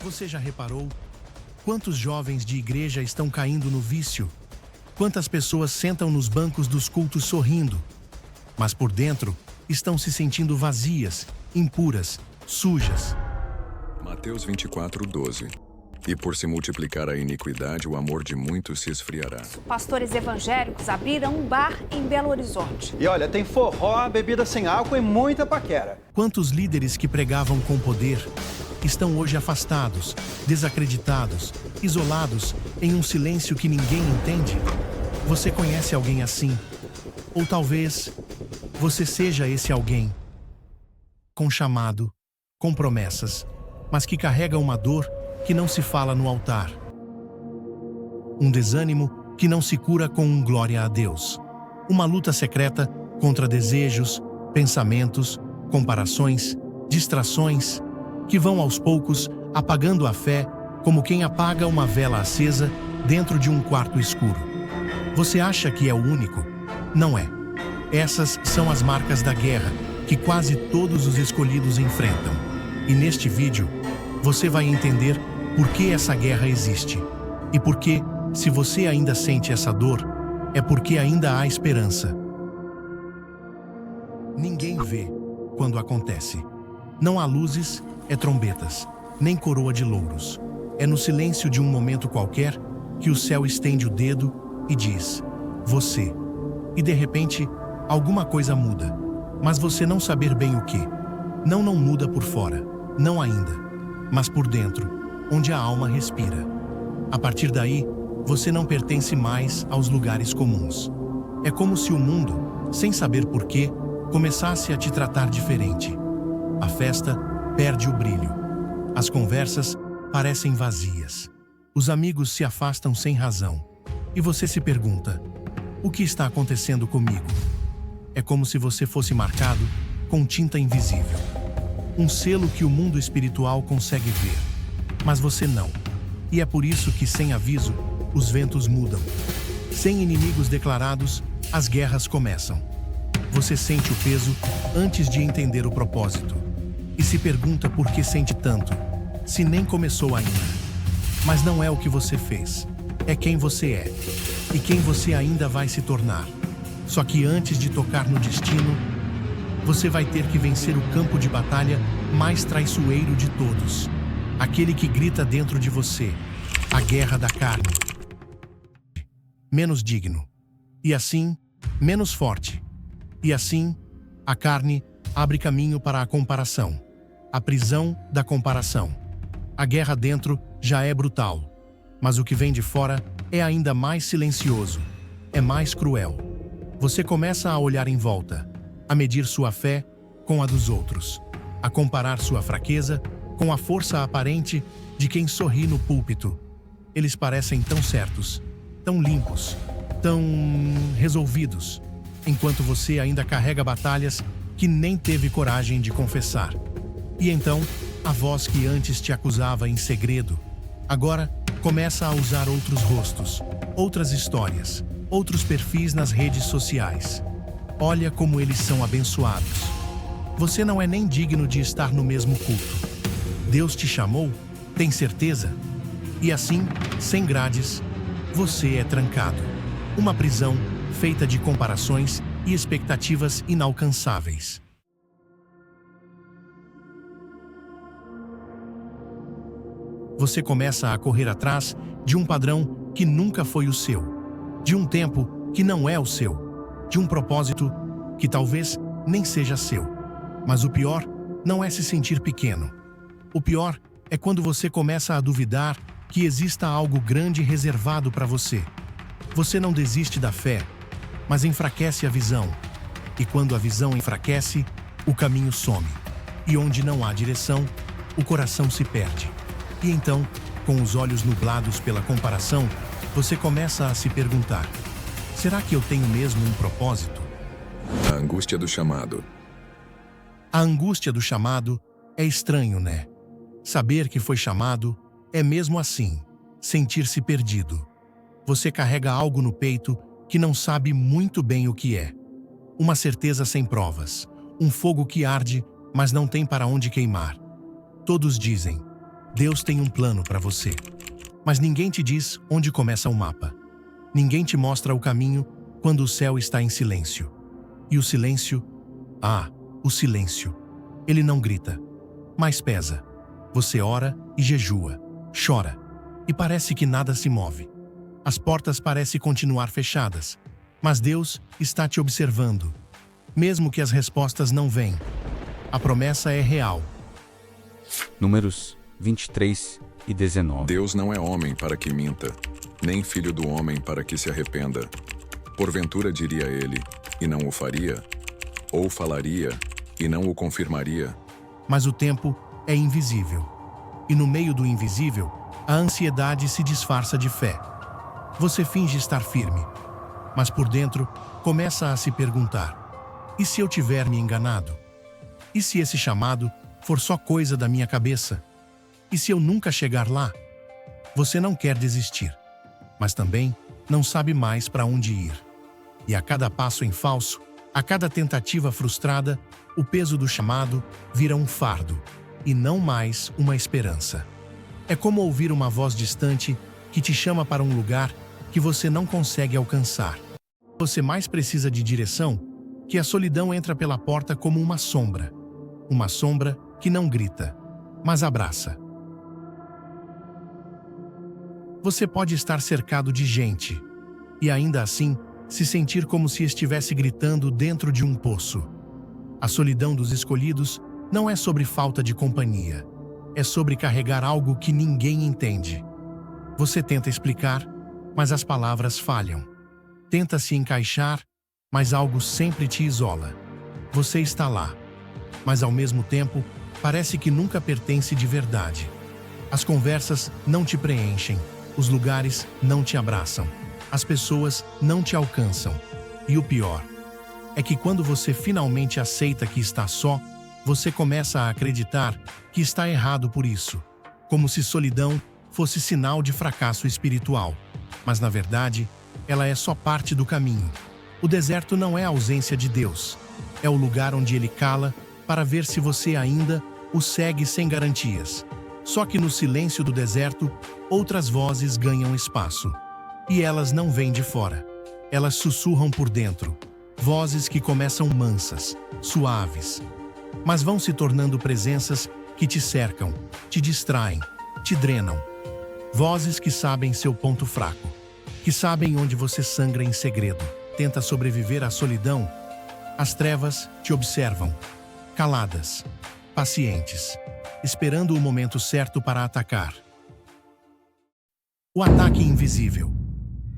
Você já reparou? Quantos jovens de igreja estão caindo no vício? Quantas pessoas sentam nos bancos dos cultos sorrindo, mas por dentro estão se sentindo vazias, impuras, sujas? Mateus 24:12. E por se multiplicar a iniquidade, o amor de muitos se esfriará. Pastores evangélicos abriram um bar em Belo Horizonte. E olha, tem forró, bebida sem álcool e muita paquera. Quantos líderes que pregavam com poder estão hoje afastados, desacreditados, isolados em um silêncio que ninguém entende? Você conhece alguém assim? Ou talvez você seja esse alguém com chamado, com promessas, mas que carrega uma dor que não se fala no altar. Um desânimo que não se cura com um glória a Deus. Uma luta secreta contra desejos, pensamentos, comparações, distrações, que vão aos poucos apagando a fé como quem apaga uma vela acesa dentro de um quarto escuro. Você acha que é o único? Não é. Essas são as marcas da guerra que quase todos os escolhidos enfrentam. E neste vídeo, você vai entender por que essa guerra existe. E por que, se você ainda sente essa dor, é porque ainda há esperança. Ninguém vê quando acontece. Não há luzes, trombetas, nem coroa de louros. É no silêncio de um momento qualquer que o céu estende o dedo e diz: você. E de repente, alguma coisa muda. Mas você não saber bem o que. Não muda por fora. Não ainda. Mas por dentro, onde a alma respira. A partir daí, você não pertence mais aos lugares comuns. É como se o mundo, sem saber porquê, começasse a te tratar diferente. A festa perde o brilho. As conversas parecem vazias. Os amigos se afastam sem razão. E você se pergunta: o que está acontecendo comigo? É como se você fosse marcado com tinta invisível. Um selo que o mundo espiritual consegue ver, mas você não. E é por isso que, sem aviso, os ventos mudam. Sem inimigos declarados, as guerras começam. Você sente o peso antes de entender o propósito. E se pergunta por que sente tanto, se nem começou ainda. Mas não é o que você fez, é quem você é. E quem você ainda vai se tornar. Só que antes de tocar no destino, você vai ter que vencer o campo de batalha mais traiçoeiro de todos. Aquele que grita dentro de você, a guerra da carne. Menos digno. E assim, menos forte. E assim, a carne abre caminho para a comparação. A prisão da comparação. A guerra dentro já é brutal. Mas o que vem de fora é ainda mais silencioso. É mais cruel. Você começa a olhar em volta, a medir sua fé com a dos outros, a comparar sua fraqueza com a força aparente de quem sorri no púlpito. Eles parecem tão certos, tão limpos, tão resolvidos, enquanto você ainda carrega batalhas que nem teve coragem de confessar. E então, a voz que antes te acusava em segredo, agora começa a usar outros rostos, outras histórias, outros perfis nas redes sociais. Olha como eles são abençoados. Você não é nem digno de estar no mesmo culto. Deus te chamou? Tem certeza? E assim, sem grades, você é trancado. Uma prisão feita de comparações e expectativas inalcançáveis. Você começa a correr atrás de um padrão que nunca foi o seu, de um tempo que não é o seu, de um propósito que talvez nem seja seu. Mas o pior não é se sentir pequeno. O pior é quando você começa a duvidar que exista algo grande reservado para você. Você não desiste da fé, mas enfraquece a visão. E quando a visão enfraquece, o caminho some. E onde não há direção, o coração se perde. E então, com os olhos nublados pela comparação, você começa a se perguntar: será que eu tenho mesmo um propósito? A angústia do chamado. A angústia do chamado é estranho, né? Saber que foi chamado é mesmo assim, sentir-se perdido. Você carrega algo no peito que não sabe muito bem o que é. Uma certeza sem provas, um fogo que arde, mas não tem para onde queimar. Todos dizem: Deus tem um plano para você. Mas ninguém te diz onde começa o mapa. Ninguém te mostra o caminho quando o céu está em silêncio. E o silêncio? O silêncio. Ele não grita, mas pesa. Você ora e jejua, chora, e parece que nada se move. As portas parecem continuar fechadas, mas Deus está te observando. Mesmo que as respostas não venham, a promessa é real. Números 23 e 19. Deus não é homem para que minta, nem filho do homem para que se arrependa. Porventura diria ele, e não o faria? Ou falaria, e não o confirmaria? Mas o tempo é invisível. E no meio do invisível, a ansiedade se disfarça de fé. Você finge estar firme, mas por dentro começa a se perguntar: e se eu tiver me enganado? E se esse chamado for só coisa da minha cabeça? E se eu nunca chegar lá? Você não quer desistir, mas também não sabe mais para onde ir. E a cada passo em falso, a cada tentativa frustrada, o peso do chamado vira um fardo, e não mais uma esperança. É como ouvir uma voz distante que te chama para um lugar que você não consegue alcançar. Você mais precisa de direção que a solidão entra pela porta como uma sombra que não grita, mas abraça. Você pode estar cercado de gente e ainda assim se sentir como se estivesse gritando dentro de um poço. A solidão dos escolhidos não é sobre falta de companhia, é sobre carregar algo que ninguém entende. Você tenta explicar, mas as palavras falham. Tenta se encaixar, mas algo sempre te isola. Você está lá, mas ao mesmo tempo parece que nunca pertence de verdade. As conversas não te preenchem, os lugares não te abraçam, as pessoas não te alcançam. E o pior é que quando você finalmente aceita que está só, você começa a acreditar que está errado por isso, como se solidão fosse sinal de fracasso espiritual. Mas na verdade, ela é só parte do caminho. O deserto não é a ausência de Deus, é o lugar onde Ele cala para ver se você ainda o segue sem garantias. Só que no silêncio do deserto, outras vozes ganham espaço. E elas não vêm de fora. Elas sussurram por dentro. Vozes que começam mansas, suaves, mas vão se tornando presenças que te cercam, te distraem, te drenam. Vozes que sabem seu ponto fraco, que sabem onde você sangra em segredo. Tenta sobreviver à solidão. As trevas te observam, caladas, pacientes, esperando o momento certo para atacar. O ataque invisível.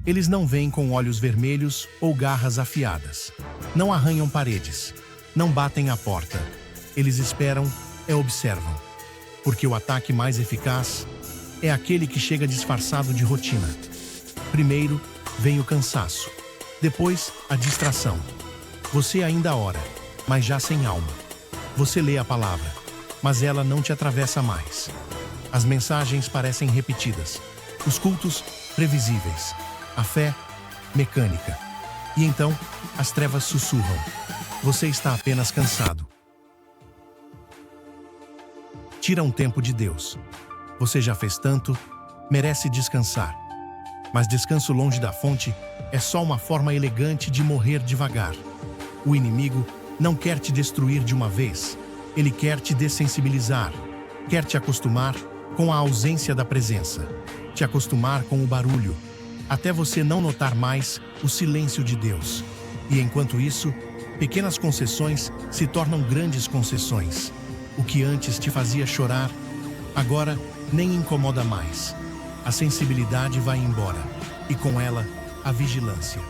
Eles não vêm com olhos vermelhos ou garras afiadas. Não arranham paredes. Não batem a porta. Eles esperam, observam. Porque o ataque mais eficaz é aquele que chega disfarçado de rotina. Primeiro vem o cansaço. Depois, a distração. Você ainda ora, mas já sem alma. Você lê a palavra, mas ela não te atravessa mais. As mensagens parecem repetidas. Os cultos, previsíveis. A fé, mecânica. E então, as trevas sussurram. Você está apenas cansado. Tira um tempo de Deus. Você já fez tanto, merece descansar. Mas descanso longe da fonte é só uma forma elegante de morrer devagar. O inimigo não quer te destruir de uma vez. Ele quer te dessensibilizar. Quer te acostumar com a ausência da presença. Te acostumar com o barulho, até você não notar mais o silêncio de Deus. E enquanto isso, pequenas concessões se tornam grandes concessões. O que antes te fazia chorar, agora nem incomoda mais. A sensibilidade vai embora, e com ela, a vigilância.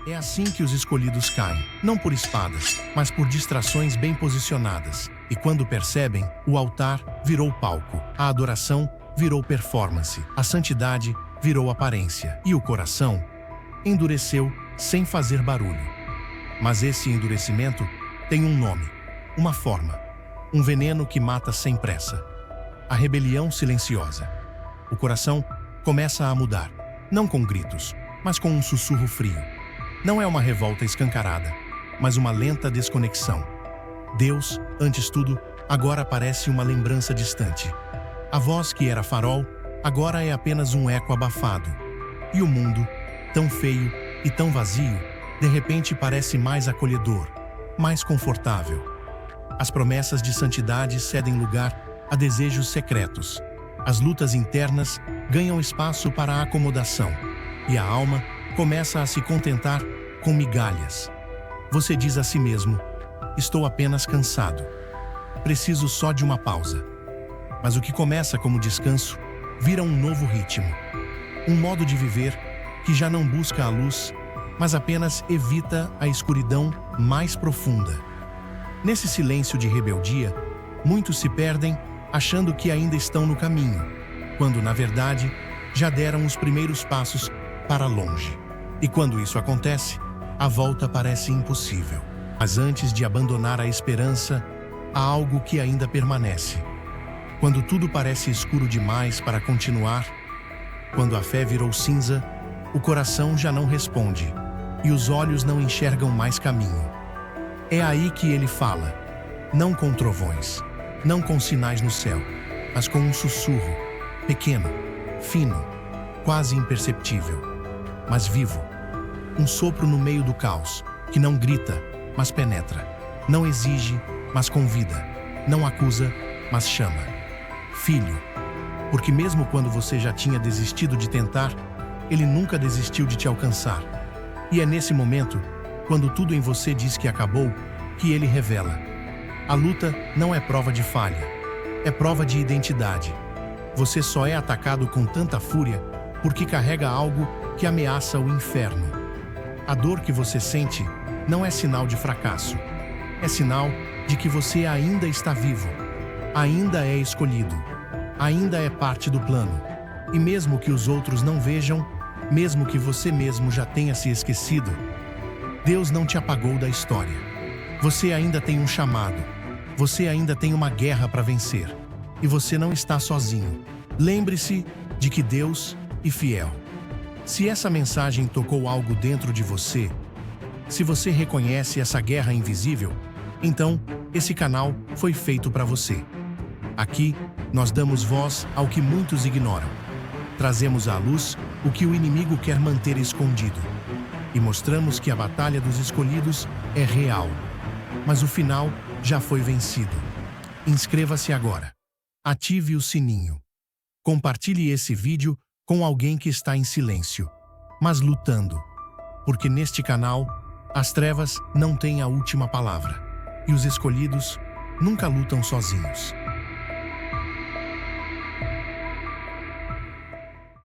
É assim que os escolhidos caem, não por espadas, mas por distrações bem posicionadas. E quando percebem, o altar virou palco, a adoração virou performance, a santidade virou aparência, e o coração endureceu sem fazer barulho. Mas esse endurecimento tem um nome, uma forma, um veneno que mata sem pressa. A rebelião silenciosa. O coração começa a mudar, não com gritos, mas com um sussurro frio. Não é uma revolta escancarada, mas uma lenta desconexão. Deus, antes tudo, agora parece uma lembrança distante. A voz que era farol, agora é apenas um eco abafado. E o mundo, tão feio e tão vazio, de repente parece mais acolhedor, mais confortável. As promessas de santidade cedem lugar a desejos secretos. As lutas internas ganham espaço para a acomodação, e a alma começa a se contentar com migalhas. Você diz a si mesmo: estou apenas cansado. Preciso só de uma pausa. Mas o que começa como descanso vira um novo ritmo. Um modo de viver que já não busca a luz, mas apenas evita a escuridão mais profunda. Nesse silêncio de rebeldia, muitos se perdem achando que ainda estão no caminho, quando, na verdade, já deram os primeiros passos para longe. E quando isso acontece, a volta parece impossível. Mas antes de abandonar a esperança, há algo que ainda permanece. Quando tudo parece escuro demais para continuar, quando a fé virou cinza, o coração já não responde e os olhos não enxergam mais caminho. É aí que ele fala, não com trovões, não com sinais no céu, mas com um sussurro, pequeno, fino, quase imperceptível, mas vivo. Um sopro no meio do caos, que não grita, mas penetra, não exige, mas convida, não acusa, mas chama. Filho, porque mesmo quando você já tinha desistido de tentar, ele nunca desistiu de te alcançar. E é nesse momento, quando tudo em você diz que acabou, que ele revela. A luta não é prova de falha, é prova de identidade. Você só é atacado com tanta fúria porque carrega algo que ameaça o inferno. A dor que você sente não é sinal de fracasso, é sinal de que você ainda está vivo, ainda é escolhido, ainda é parte do plano. E mesmo que os outros não vejam, mesmo que você mesmo já tenha se esquecido, Deus não te apagou da história. Você ainda tem um chamado, você ainda tem uma guerra para vencer, e você não está sozinho. Lembre-se de que Deus é fiel. Se essa mensagem tocou algo dentro de você, se você reconhece essa guerra invisível, então esse canal foi feito para você. Aqui, nós damos voz ao que muitos ignoram. Trazemos à luz o que o inimigo quer manter escondido. E mostramos que a batalha dos escolhidos é real. Mas o final já foi vencido. Inscreva-se agora. Ative o sininho. Compartilhe esse vídeo com alguém que está em silêncio, mas lutando. Porque neste canal, as trevas não têm a última palavra. E os escolhidos nunca lutam sozinhos.